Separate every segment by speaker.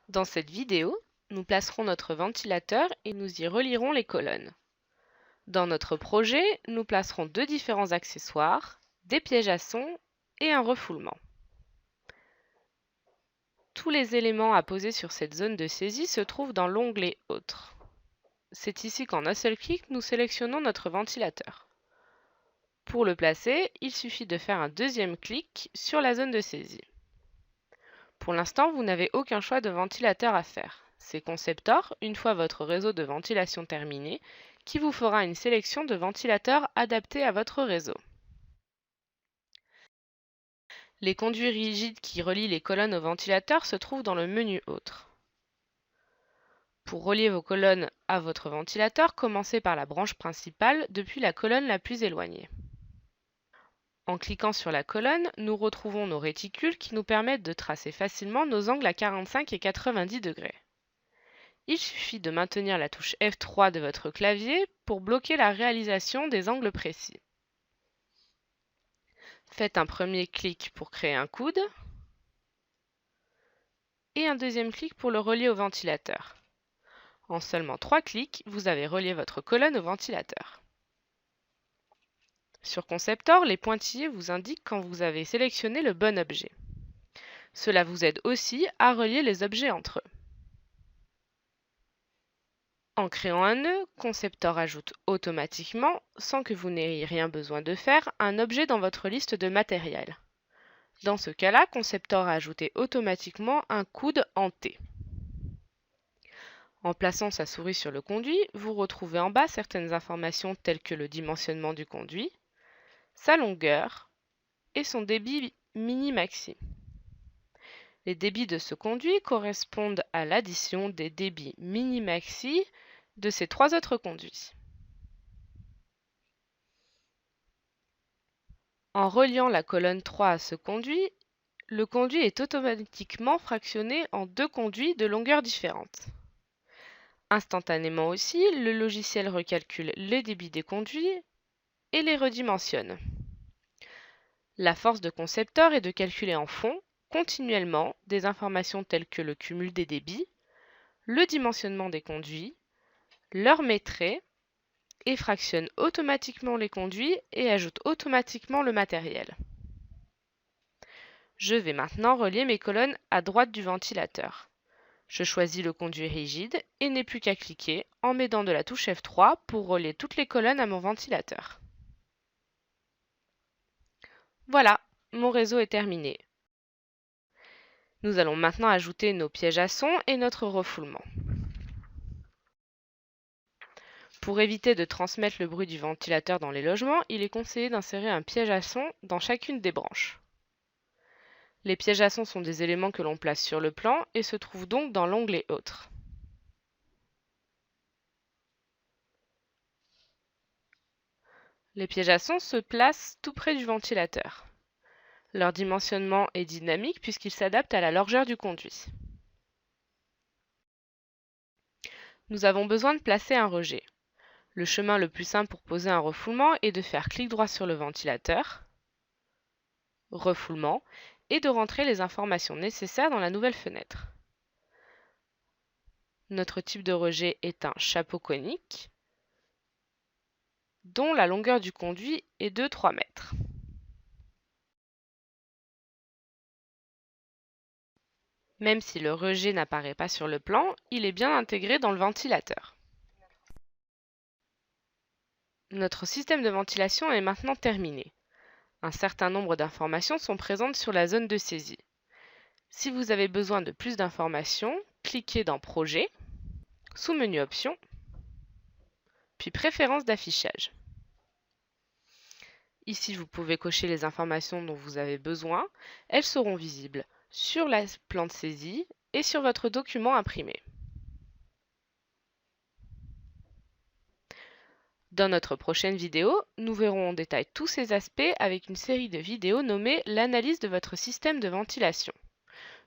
Speaker 1: Dans cette vidéo, nous placerons notre ventilateur et nous y relierons les colonnes. Dans notre projet, nous placerons deux différents accessoires, des pièges à son et un refoulement. Tous les éléments à poser sur cette zone de saisie se trouvent dans l'onglet Autres. C'est ici qu'en un seul clic, nous sélectionnons notre ventilateur. Pour le placer, il suffit de faire un deuxième clic sur la zone de saisie. Pour l'instant, vous n'avez aucun choix de ventilateur à faire. C'est Conceptor, une fois votre réseau de ventilation terminé, qui vous fera une sélection de ventilateurs adaptés à votre réseau. Les conduits rigides qui relient les colonnes au ventilateur se trouvent dans le menu Autres. Pour relier vos colonnes à votre ventilateur, commencez par la branche principale depuis la colonne la plus éloignée. En cliquant sur la colonne, nous retrouvons nos réticules qui nous permettent de tracer facilement nos angles à 45 et 90 degrés. Il suffit de maintenir la touche F3 de votre clavier pour bloquer la réalisation des angles précis. Faites un premier clic pour créer un coude et un deuxième clic pour le relier au ventilateur. En seulement 3 clics, vous avez relié votre colonne au ventilateur. Sur Conceptor, les pointillés vous indiquent quand vous avez sélectionné le bon objet. Cela vous aide aussi à relier les objets entre eux. En créant un nœud, Conceptor ajoute automatiquement, sans que vous n'ayez rien besoin de faire, un objet dans votre liste de matériel. Dans ce cas-là, Conceptor a ajouté automatiquement un coude en T. En plaçant sa souris sur le conduit, vous retrouvez en bas certaines informations telles que le dimensionnement du conduit, sa longueur et son débit mini-maxi. Les débits de ce conduit correspondent à l'addition des débits mini-maxi de ces trois autres conduits. En reliant la colonne 3 à ce conduit, le conduit est automatiquement fractionné en deux conduits de longueur différente. Instantanément aussi, le logiciel recalcule les débits des conduits et les redimensionne. La force de Conceptor est de calculer en fond, continuellement, des informations telles que le cumul des débits, le dimensionnement des conduits, leur métrée, et fractionne automatiquement les conduits et ajoute automatiquement le matériel. Je vais maintenant relier mes colonnes à droite du ventilateur. Je choisis le conduit rigide et n'ai plus qu'à cliquer en m'aidant de la touche F3 pour relier toutes les colonnes à mon ventilateur. Voilà, mon réseau est terminé. Nous allons maintenant ajouter nos pièges à son et notre refoulement. Pour éviter de transmettre le bruit du ventilateur dans les logements, il est conseillé d'insérer un piège à son dans chacune des branches. Les pièges à son sont des éléments que l'on place sur le plan et se trouvent donc dans l'onglet Autres. Les pièges à son se placent tout près du ventilateur. Leur dimensionnement est dynamique puisqu'il s'adapte à la largeur du conduit. Nous avons besoin de placer un rejet. Le chemin le plus simple pour poser un refoulement est de faire clic droit sur le ventilateur, refoulement, et de rentrer les informations nécessaires dans la nouvelle fenêtre. Notre type de rejet est un chapeau conique, dont la longueur du conduit est de 3 mètres. Même si le rejet n'apparaît pas sur le plan, il est bien intégré dans le ventilateur. Notre système de ventilation est maintenant terminé. Un certain nombre d'informations sont présentes sur la zone de saisie. Si vous avez besoin de plus d'informations, cliquez dans Projet, sous-menu Options, puis Préférences d'affichage. Ici, vous pouvez cocher les informations dont vous avez besoin. Elles seront visibles sur le plan de saisie et sur votre document imprimé. Dans notre prochaine vidéo, nous verrons en détail tous ces aspects avec une série de vidéos nommée l'analyse de votre système de ventilation.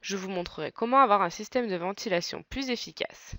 Speaker 1: Je vous montrerai comment avoir un système de ventilation plus efficace.